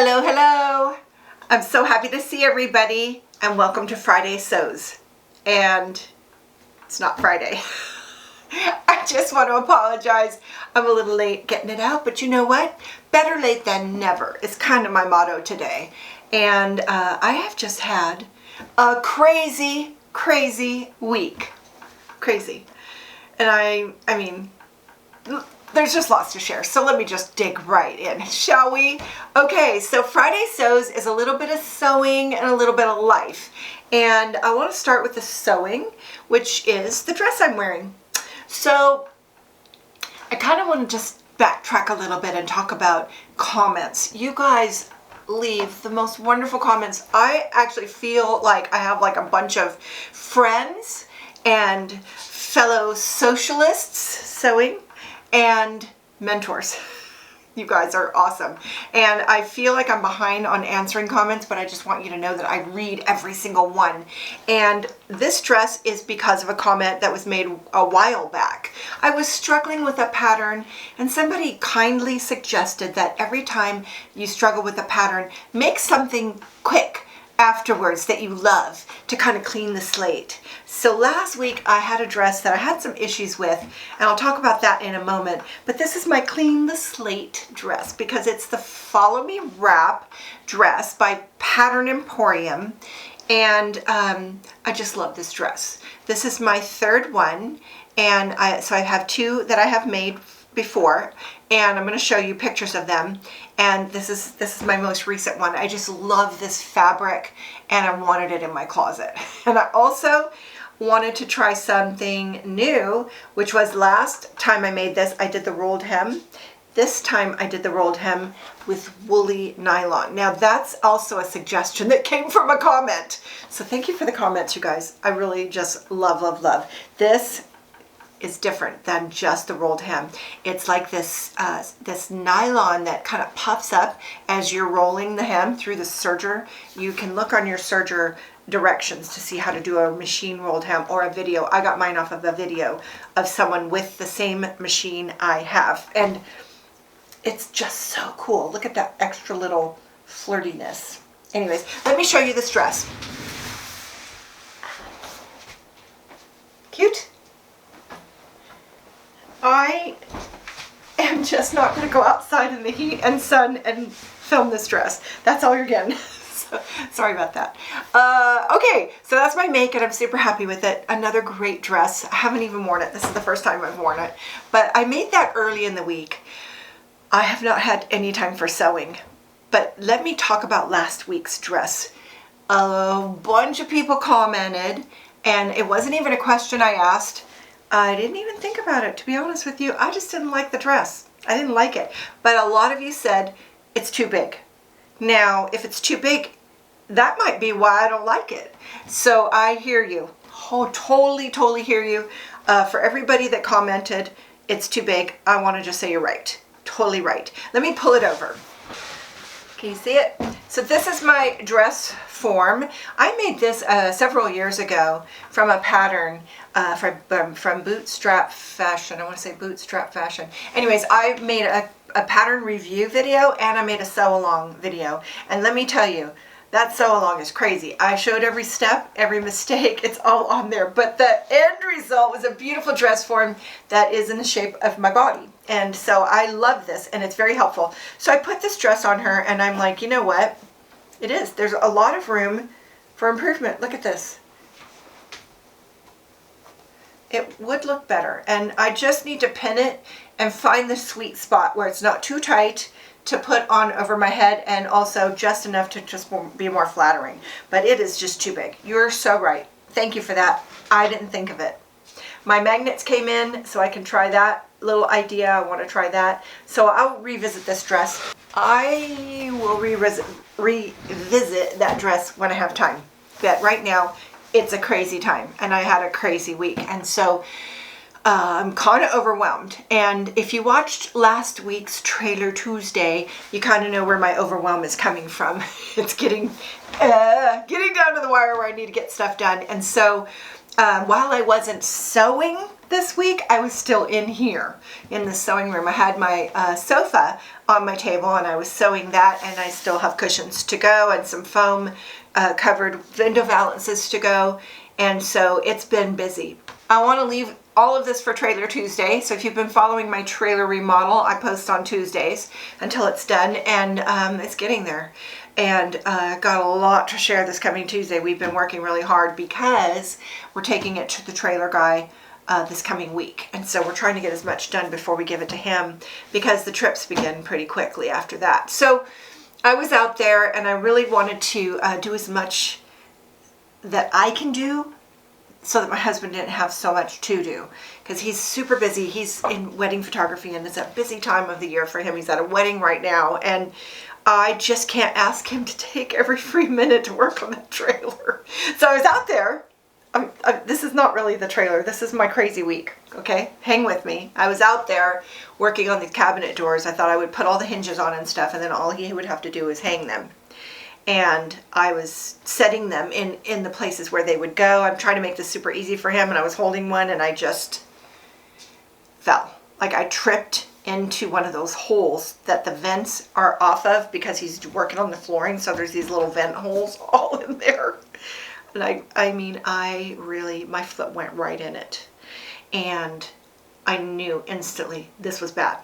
Hello, hello. I'm so happy to see everybody and welcome to Friday Sews. And it's not Friday. I just want to apologize. I'm a little late getting it out, but you know what? Better late than never is kind of my motto today. And I have just had a crazy week. Crazy. And I mean, there's just lots to share, so let me just dig right in, shall we? Okay, so Friday Sews is a little bit of sewing and a little bit of life. And I want to start with the sewing, which is the dress I'm wearing. So I kind of want to just backtrack a little bit and talk about comments. You guys leave the most wonderful comments. I actually feel like I have like a bunch of friends and fellow socialists sewing and mentors. You guys are awesome. And I feel like I'm behind on answering comments, but I just want you to know that I read every single one. And this dress is because of a comment that was made a while back. I was struggling with a pattern and somebody kindly suggested that every time you struggle with a pattern, make something quick afterwards that you love to kind of clean the slate. So last week I had a dress that I had some issues with, and I'll talk about that in a moment, but this is my clean the slate dress because it's the Follow Me Wrap dress by Pattern Emporium, and I just love this dress. This is my third one, and so I have two that I have made before, and I'm going to show you pictures of them. And this is my most recent one. I just love this fabric and I wanted it in my closet. And I also wanted to try something new, which was last time I made this, I did the rolled hem. This time I did the rolled hem with woolly nylon. Now that's also a suggestion that came from a comment. So thank you for the comments, you guys. I really just love. This is different than just the rolled hem. It's like this this nylon that kind of puffs up as you're rolling the hem through the serger. You can look on your serger directions to see how to do a machine rolled hem or a video. I got mine off of a video of someone with the same machine I have, and it's just so cool. Look at that extra little flirtiness. Anyways, let me show you this dress. Cute? I am just not going to go outside in the heat and sun and film this dress. That's all you're getting. So, sorry about that. Okay, so that's my make and I'm super happy with it. Another great dress. I haven't even worn it. This is the first time I've worn it. But I made that early in the week. I have not had any time for sewing. But let me talk about last week's dress. A bunch of people commented, and it wasn't even a question I asked. I didn't even think about it, to be honest with you. I just didn't like the dress. I didn't like it. But a lot of you said it's too big. Now, if it's too big, that might be why I don't like it. So I hear you. Oh, totally hear you. For everybody that commented it's too big, I want to just say you're right. Totally right. Let me pull it over. Can you see it? So this is my dress form. I made this several years ago from a pattern from Bootstrap Fashion. I want to say Bootstrap Fashion. Anyways, I made a pattern review video and I made a sew along video. And let me tell you, that sew along is crazy. I showed every step, every mistake, it's all on there. But the end result was a beautiful dress form that is in the shape of my body. And so I love this and it's very helpful. So I put this dress on her and I'm like, you know what? It is. There's a lot of room for improvement. Look at this. It would look better. And I just need to pin it and find the sweet spot where it's not too tight to put on over my head and also just enough to just be more flattering. But it is just too big. You're so right. Thank you for that. I didn't think of it. My magnets came in so I can try that little idea. I want to try that. So I'll revisit this dress. I will revisit that dress when I have time. But right now it's a crazy time and I had a crazy week. And so I'm kind of overwhelmed. And if you watched last week's Trailer Tuesday, you kind of know where my overwhelm is coming from. It's getting down to the wire where I need to get stuff done. And so while I wasn't sewing this week, I was still in here in the sewing room. I had my sofa on my table and I was sewing that, and I still have cushions to go and some foam covered window valances to go. And so it's been busy. I want to leave all of this for Trailer Tuesday. So if you've been following my trailer remodel, I post on Tuesdays until it's done, and it's getting there. And got a lot to share this coming Tuesday. We've been working really hard because we're taking it to the trailer guy this coming week. And so we're trying to get as much done before we give it to him, because the trips begin pretty quickly after that. So I was out there and I really wanted to do as much that I can do so that my husband didn't have so much to do, because he's super busy. He's in wedding photography and it's a busy time of the year for him. He's at a wedding right now, and I just can't ask him to take every free minute to work on that trailer. So I was out there. This is not really the trailer. This is my crazy week, okay? Hang with me. I was out there working on these cabinet doors. I thought I would put all the hinges on and stuff, and then all he would have to do is hang them. And I was setting them in the places where they would go. I'm trying to make this super easy for him, and I was holding one and I just fell. Like I tripped into one of those holes that the vents are off of, because he's working on the flooring, so there's these little vent holes all in there. And I mean, my foot went right in it. And I knew instantly this was bad,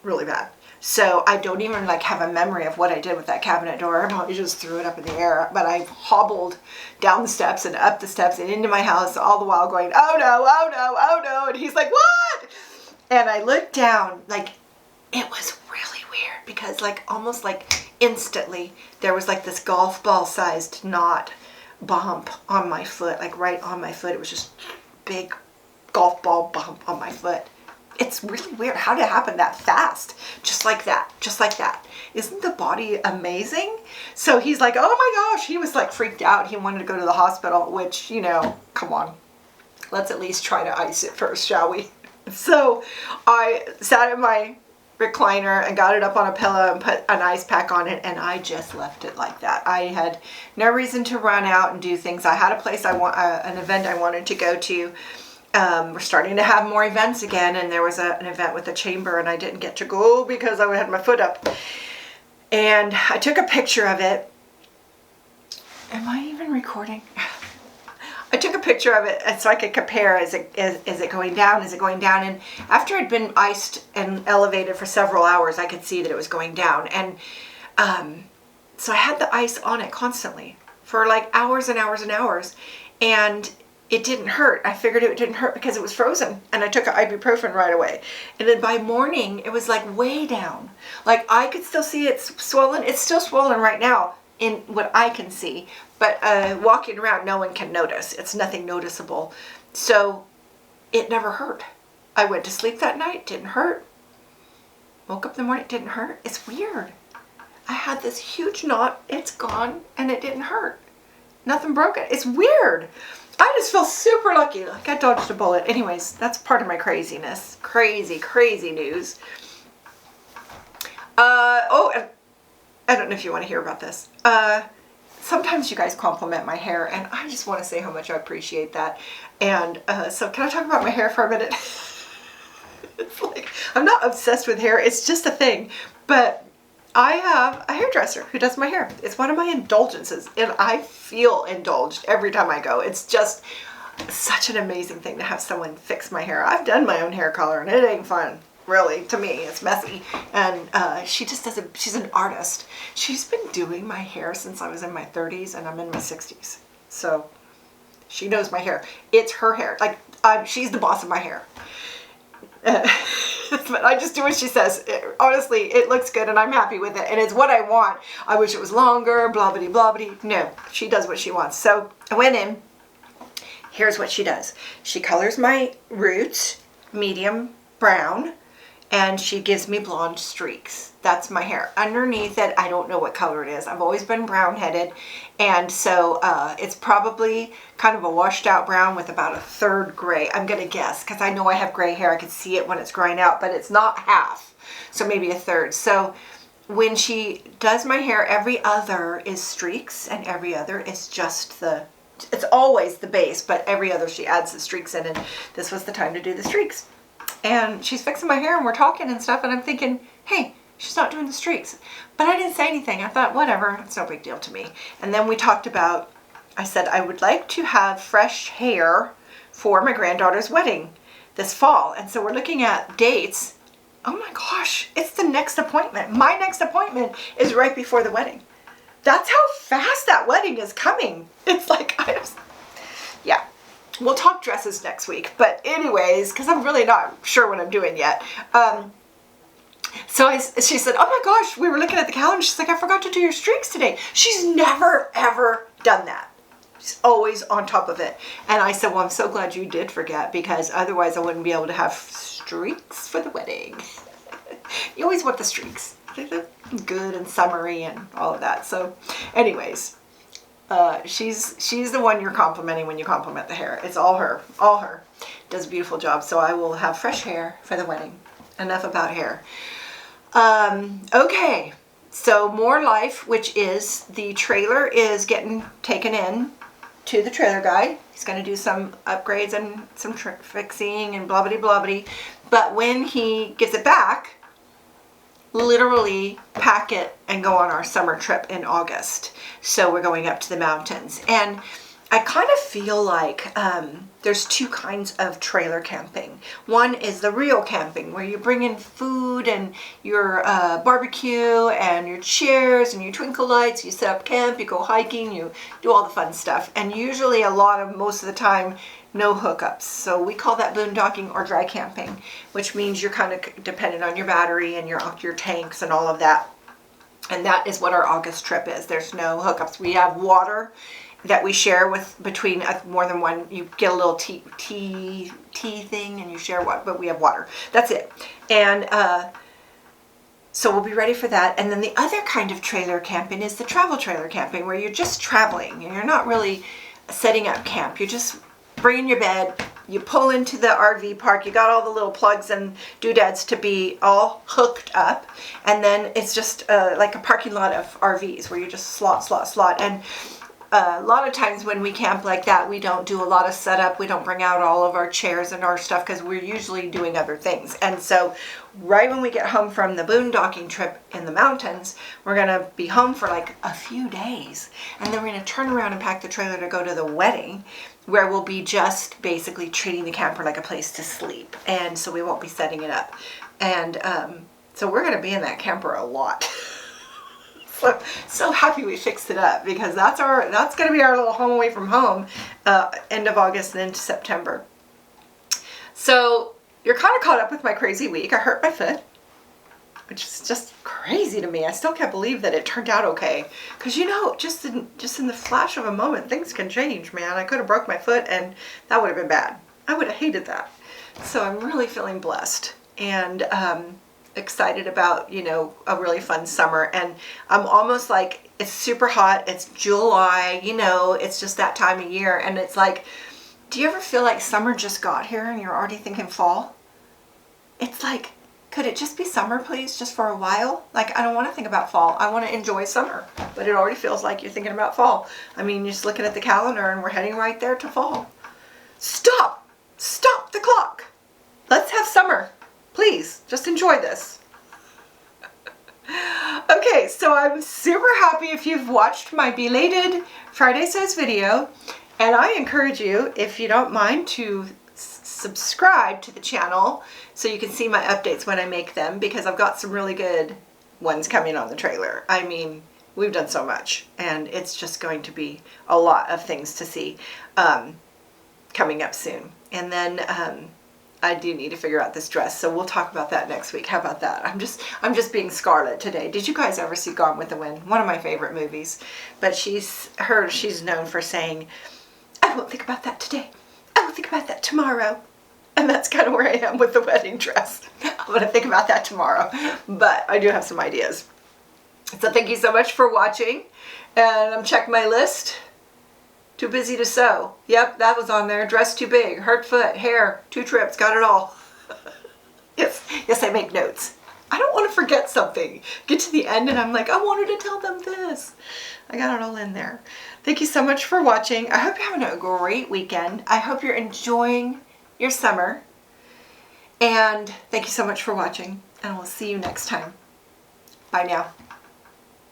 really bad. So I don't even have a memory of what I did with that cabinet door. I probably just threw it up in the air, but I hobbled down the steps and up the steps and into my house, all the while going, oh no, oh no, oh no. And he's like, what? And I looked down, it was really weird, because almost instantly there was this golf ball sized knot bump on my foot, right on my foot. It was just big golf ball bump on my foot. It's really weird how did it happen that fast, just like that. Isn't the body amazing? So he's like, oh my gosh, he was freaked out. He wanted to go to the hospital, which, come on, let's at least try to ice it first, shall we? So I sat in my recliner and got it up on a pillow and put an ice pack on it, and I just left it like that. I had no reason to run out and do things. I had a place an event I wanted to go to. We're starting to have more events again, and there was an event with the chamber, and I didn't get to go because I had my foot up. And I took a picture of it. Am I even recording? I took a picture of it so I could compare, is it going down, is it going down? And after it had been iced and elevated for several hours, I could see that it was going down. And so I had the ice on it constantly for hours and hours and hours, and it didn't hurt. I figured it didn't hurt because it was frozen, and I took an ibuprofen right away. And then by morning, it was way down. I could still see it swollen. It's still swollen right now in what I can see, but walking around, no one can notice. It's nothing noticeable. So it never hurt. I went to sleep that night, didn't hurt. Woke up in the morning, didn't hurt. It's weird. I had this huge knot, it's gone, and it didn't hurt. Nothing broken. It's weird. I just feel super lucky, I dodged a bullet. Anyways, that's part of my craziness. Crazy, crazy news. I don't know if you want to hear about this. Sometimes you guys compliment my hair, and I just want to say how much I appreciate that. And so can I talk about my hair for a minute? It's I'm not obsessed with hair. It's just a thing. But I have a hairdresser who does my hair. It's one of my indulgences, and I feel indulged every time I go. It's just such an amazing thing to have someone fix my hair. I've done my own hair color, and it ain't fun. Really, to me, it's messy. And she just does she's an artist. She's been doing my hair since I was in my 30s, and I'm in my 60s. So she knows my hair. It's her hair. She's the boss of my hair. But I just do what she says. Honestly, it looks good and I'm happy with it, and it's what I want. I wish it was longer, blah bitty blah bitty. No, she does what she wants. So I went in. Here's what she does. She colors my roots medium brown, and she gives me blonde streaks. That's my hair. Underneath it, I don't know what color it is. I've always been brown headed, and so it's probably kind of a washed out brown with about a third gray, I'm gonna guess, because I know I have gray hair. I can see it when it's growing out, but it's not half, so maybe a third. So when she does my hair, every other is streaks and every other is just it's always the base, but every other she adds the streaks in, and this was the time to do the streaks. And she's fixing my hair and we're talking and stuff, and I'm thinking, hey, she's not doing the streaks. But I didn't say anything. I thought, whatever, it's no big deal to me. And then we talked about, I said, I would like to have fresh hair for my granddaughter's wedding this fall. And so we're looking at dates. Oh my gosh, it's the next appointment. My next appointment is right before the wedding. That's how fast that wedding is coming. It's like, yeah. We'll talk dresses next week, but anyways, because I'm really not sure what I'm doing yet. She said, oh my gosh, we were looking at the calendar. She's like, I forgot to do your streaks today. She's never, ever done that. She's always on top of it. And I said, well, I'm so glad you did forget, because otherwise I wouldn't be able to have streaks for the wedding. You always want the streaks. They look good and summery and all of that. So anyways, she's the one you're complimenting when you compliment the hair. It's all her, all her. Does a beautiful job. So I will have fresh hair for the wedding. Enough about hair. Okay, so more life, which is the trailer is getting taken in to the trailer guy. He's going to do some upgrades and some fixing and blah blah blah blah. But when he gives it back, literally pack it and go on our summer trip in August. So we're going up to the mountains, and I kind of feel like there's two kinds of trailer camping. One is the real camping, where you bring in food and your barbecue and your chairs and your twinkle lights. You set up camp, you go hiking, you do all the fun stuff. And usually most of the time, no hookups. So we call that boondocking or dry camping, which means you're kind of dependent on your battery and your tanks and all of that. And that is what our August trip is. There's no hookups. We have water that we share between more than one. You get a little tea thing and you share what, but we have water. That's it. And so we'll be ready for that. And then the other kind of trailer camping is the travel trailer camping, where you're just traveling and you're not really setting up camp. You're just bringing your bed, you pull into the RV park, you got all the little plugs and doodads to be all hooked up, and then it's just like a parking lot of RVs where you just slot. And a lot of times when we camp like that, we don't do a lot of setup. We don't bring out all of our chairs and our stuff because we're usually doing other things. And so right when we get home from the boondocking trip in the mountains, we're going to be home for like a few days. And then we're going to turn around and pack the trailer to go to the wedding, where we'll be just basically treating the camper like a place to sleep. And so we won't be setting it up. And so we're going to be in that camper a lot. So happy we fixed it up, because that's going to be our little home away from home, end of August and into September. So you're kind of caught up with my crazy week. I hurt my foot, which is just crazy to me. I still can't believe that it turned out okay, because just in the flash of a moment, things can change, man. I could have broke my foot and that would have been bad. I would have hated that. So I'm really feeling blessed and excited about, a really fun summer. And I'm almost like, it's super hot. It's July, it's just that time of year. And it's like, do you ever feel like summer just got here and you're already thinking fall? It's like, could it just be summer, please, just for a while? Like, I don't want to think about fall. I want to enjoy summer, but it already feels like you're thinking about fall. I mean, you're just looking at the calendar and we're heading right there to fall. Stop the clock. Let's have summer. Please, just enjoy this. Okay, so I'm super happy if you've watched my belated Friday Sews video, and I encourage you, if you don't mind, to subscribe to the channel so you can see my updates when I make them, because I've got some really good ones coming on the trailer. I mean, we've done so much, and it's just going to be a lot of things to see coming up soon. And then I do need to figure out this dress, so we'll talk about that next week. How about that? I'm just being Scarlett today. Did you guys ever see Gone with the Wind? One of my favorite movies. But she's known for saying, I won't think about that today. I will think about that tomorrow. And that's kind of where I am with the wedding dress. I'm going to think about that tomorrow, but I do have some ideas. So thank you so much for watching, and I'm checking my list. Too busy to sew. Yep, that was on there. Dress too big, hurt foot, hair, 2 trips, got it all. Yes, I make notes. I don't want to forget something. Get to the end and I'm like, I wanted to tell them this. I got it all in there. Thank you so much for watching. I hope you're having a great weekend. I hope you're enjoying your summer. And thank you so much for watching. And we'll see you next time. Bye now.